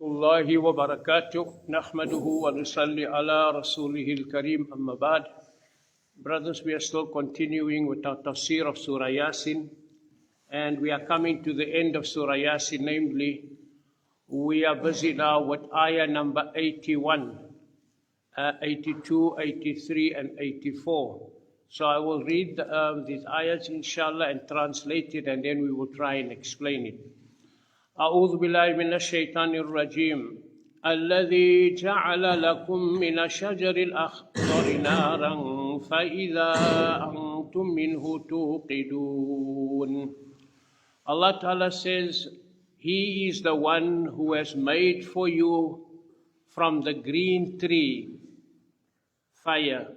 الله وبركاته نحمده ونصلي على رسوله الكريم أما بعد. Brothers, we are still continuing with our tafsir of Surah Yasin, and we are coming to the end of Surah Yasin, namely, we are busy now with ayah number 81, 82, 83, and 84. So I will read these ayahs, inshallah, and translate it, and then we will try and explain it. أعوذ بالله من الشيطان الرجيم الذي جعل لكم من الشجر الأخضر نارا فإذا أنتم منه توقدون. Allah Ta'ala says, He is the one who has made for you from the green tree fire.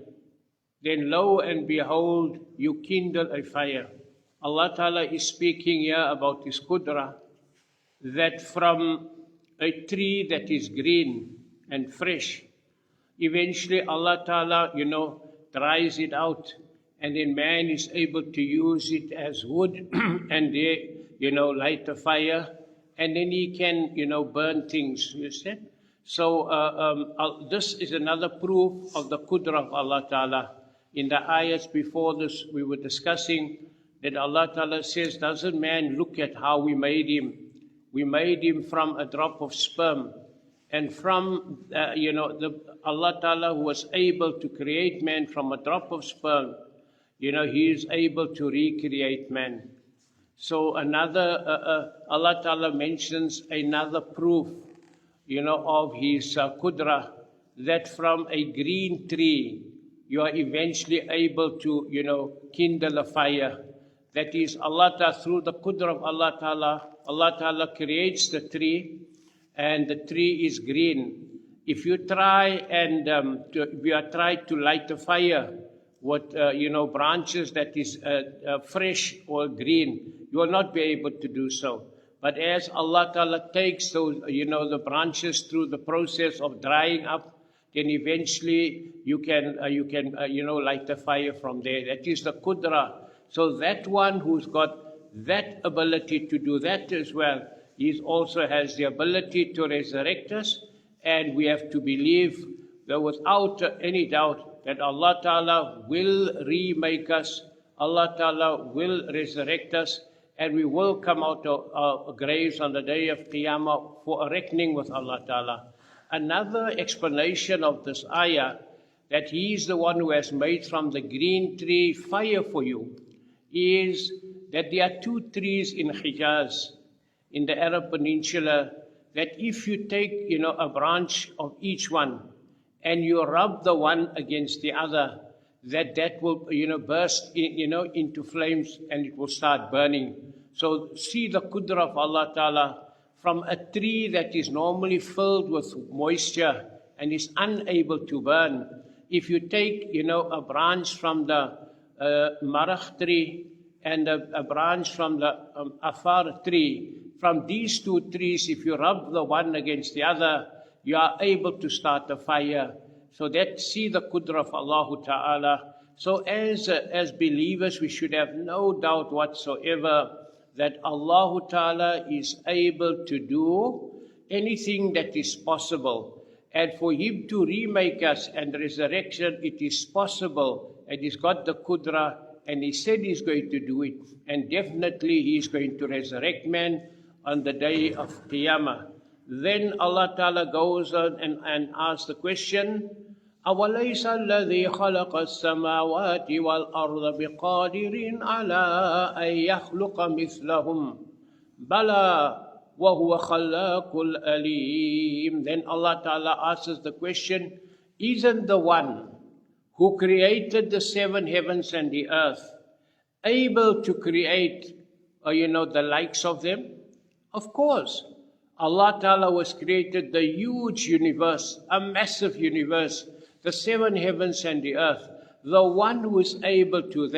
Then lo and behold, you kindle a fire. Allah Ta'ala is speaking here about His Qudra, that from a tree that is green and fresh, eventually Allah Ta'ala, dries it out, and then man is able to use it as wood and light a fire, and then he can, burn things, you see. So this is another proof of the Qudra of Allah Ta'ala. In the ayats before this, we were discussing that Allah Ta'ala says, doesn't man look at how we made him? We made him from a drop of sperm. And from, Allah Ta'ala, who was able to create man from a drop of sperm, He is able to recreate man. So Allah Ta'ala mentions another proof, of His Qudra, that from a green tree, you are eventually able to, kindle a fire. That is, Allah Ta'ala, through the Qudra of Allah Ta'ala creates the tree, and the tree is green. If you try and try to light a fire with branches that is fresh or green, you will not be able to do so. But as Allah Ta'ala takes those the branches through the process of drying up, then eventually you can light the fire from there. That is the Qudra. So that one who's got that ability to do that as well, He also has the ability to resurrect us, and we have to believe that without any doubt that Allah Ta'ala will remake us, Allah Ta'ala will resurrect us, and we will come out of our graves on the day of Qiyamah for a reckoning with Allah Ta'ala. Another explanation of this ayah, that He is the one who has made from the green tree fire for you, is that there are two trees in Hijaz, in the Arab Peninsula, that if you take, a branch of each one and you rub the one against the other, that will, burst, into flames, and it will start burning. So see the Qudra of Allah Ta'ala, from a tree that is normally filled with moisture and is unable to burn. If you take, a branch from the Marach tree and a branch from the Afar tree, from these two trees, if you rub the one against the other, you are able to start a fire. So that, see the Qudra of Allah Ta'ala. So as believers, we should have no doubt whatsoever that Allah Ta'ala is able to do anything that is possible. And for Him to remake us and resurrection, it is possible. And He's got the Qudra, and He said He's going to do it. And definitely He is going to resurrect man on the day of Qiyamah. Then Allah Ta'ala goes on and asks the question, أَوَلَيْسَ الَّذِي خَلَقَ السَّمَاوَاتِ وَالْأَرْضَ بِقَادِرٍ عَلَىٰ أَن يَخْلُقَ مِثْلَهُمْ بَلَىٰ وَهُوَ خَلَّاقُ الْأَلِيمِ. Then Allah Ta'ala asks the question, isn't the one who created the seven heavens and the earth able to create, the likes of them? Of course. Allah Ta'ala was created the huge universe, a massive universe, the seven heavens and the earth. The one who is able to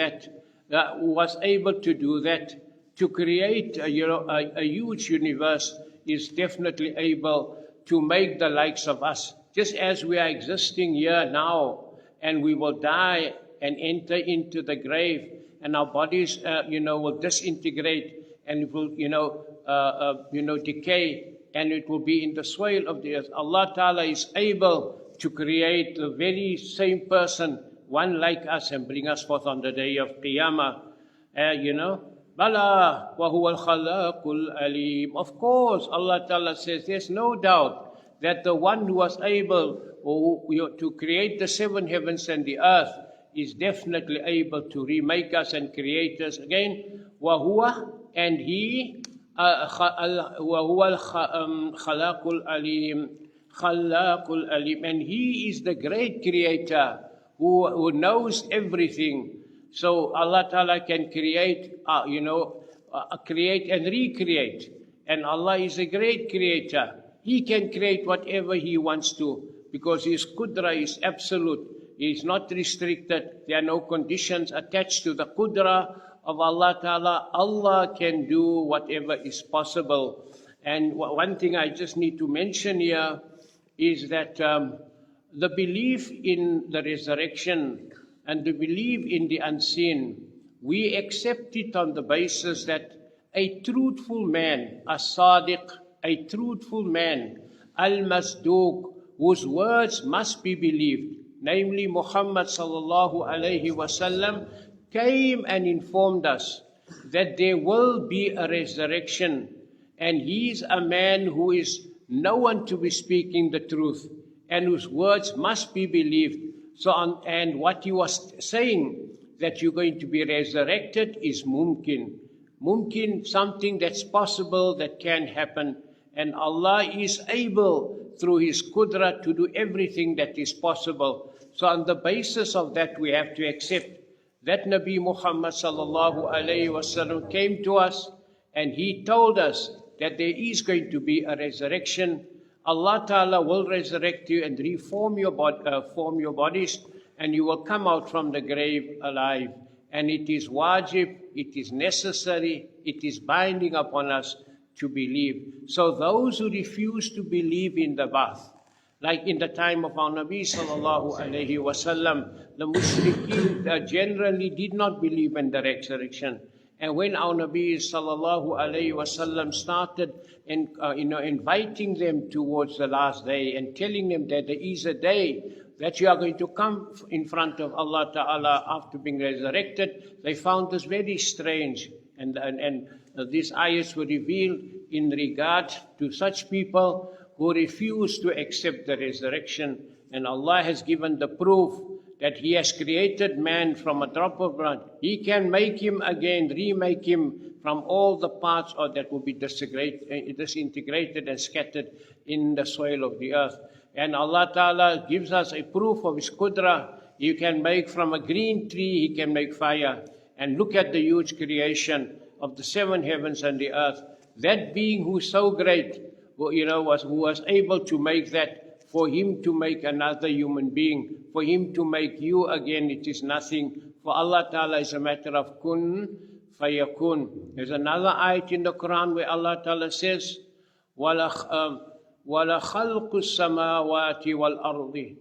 was able to do that, to create a huge universe, is definitely able to make the likes of us. Just as we are existing here now, and we will die and enter into the grave, and our bodies, will disintegrate, and will, decay, and it will be in the soil of the earth. Allah Ta'ala is able to create the very same person, one like us, and bring us forth on the day of Qiyamah. Bala wa huwa al-khalaqul alim. Of course, Allah Ta'ala says there's no doubt that the one who was able to create the seven heavens and the earth is definitely able to remake us and create us again. Wa huwa, and he, wa huwa al-khalaqul alim. Khalaqul alim, and he is the great creator who knows everything. So Allah Ta'ala can create, create and recreate. And Allah is a great creator. He can create whatever He wants to, because His Qudra is absolute. He is not restricted. There are no conditions attached to the Qudra of Allah Ta'ala. Allah can do whatever is possible. And one thing I just need to mention here is that the belief in the resurrection and the belief in the unseen, we accept it on the basis that a truthful man, a sadiq, a truthful man, al-masduq, whose words must be believed, namely Muhammad sallallahu alayhi wasallam, came and informed us that there will be a resurrection, and he is a man who is known to be speaking the truth and whose words must be believed. And what he was saying, that you're going to be resurrected, is mumkin. Mumkin, something that's possible, that can happen. And Allah is able, through His Qudra, to do everything that is possible. So on the basis of that, we have to accept that Nabi Muhammad sallallahu alayhi wasallam came to us, and he told us that there is going to be a resurrection. Allah Ta'ala will resurrect you and reform your form your bodies, and you will come out from the grave alive. And it is wajib, it is necessary, it is binding upon us to believe. So those who refuse to believe in the Ba'ath, like in the time of our Nabi sallallahu alayhi wasallam, the Mushrikeen generally did not believe in the resurrection. And when our Nabi sallallahu alayhi wasallam started inviting them towards the last day and telling them that there is a day that you are going to come in front of Allah Ta'ala after being resurrected, they found this very strange. And these ayahs were revealed in regard to such people who refuse to accept the resurrection. And Allah has given the proof that He has created man from a drop of blood. He can make him again, remake him from all the parts that will be disintegrated and scattered in the soil of the earth. And Allah Ta'ala gives us a proof of His Qudra. He can make from a green tree, He can make fire. And look at the huge creation of the seven heavens and the earth. That being who is so great, who was able to make that, for Him to make another human being, for Him to make you again, it is nothing. For Allah Ta'ala is a matter of kun fayakun. There's another ayat in the Quran where Allah Ta'ala says, وَلَا خَلْقُ السَّمَاوَاتِ وَالْأَرْضِ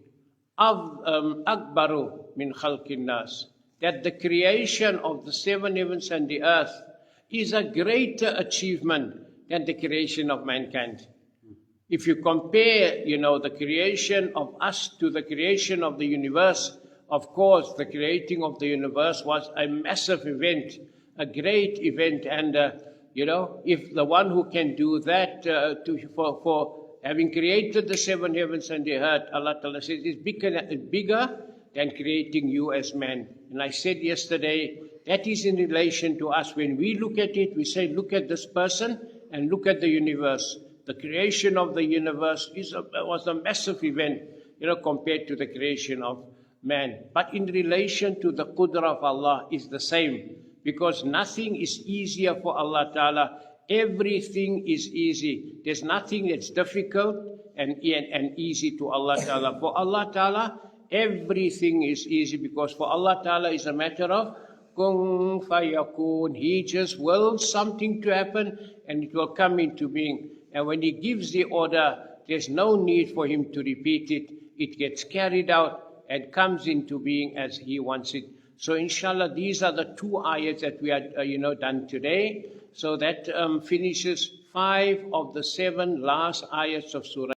أَكْبَرُ مِنْ خَلْقِ النَّاسِ. That the creation of the seven heavens and the earth is a greater achievement than the creation of mankind. If you compare, the creation of us to the creation of the universe, of course, the creating of the universe was a massive event, a great event. And, if the one who can do that for having created the seven heavens and the earth, Allah Ta'ala says, is bigger than creating you as man. And I said yesterday, that is in relation to us. When we look at it, we say, look at this person and look at the universe. The creation of the universe was a massive event, compared to the creation of man. But in relation to the Qudra of Allah is the same, because nothing is easier for Allah Ta'ala. Everything is easy. There's nothing that's difficult and easy to Allah Ta'ala. For Allah Ta'ala, everything is easy, because for Allah Ta'ala is a matter of kun fayakun. He just wills something to happen and it will come into being. And when He gives the order, there's no need for Him to repeat it. It gets carried out and comes into being as He wants it. So inshallah, these are the two ayats that we are, done today. So that finishes 5 of the 7 last ayats of Surah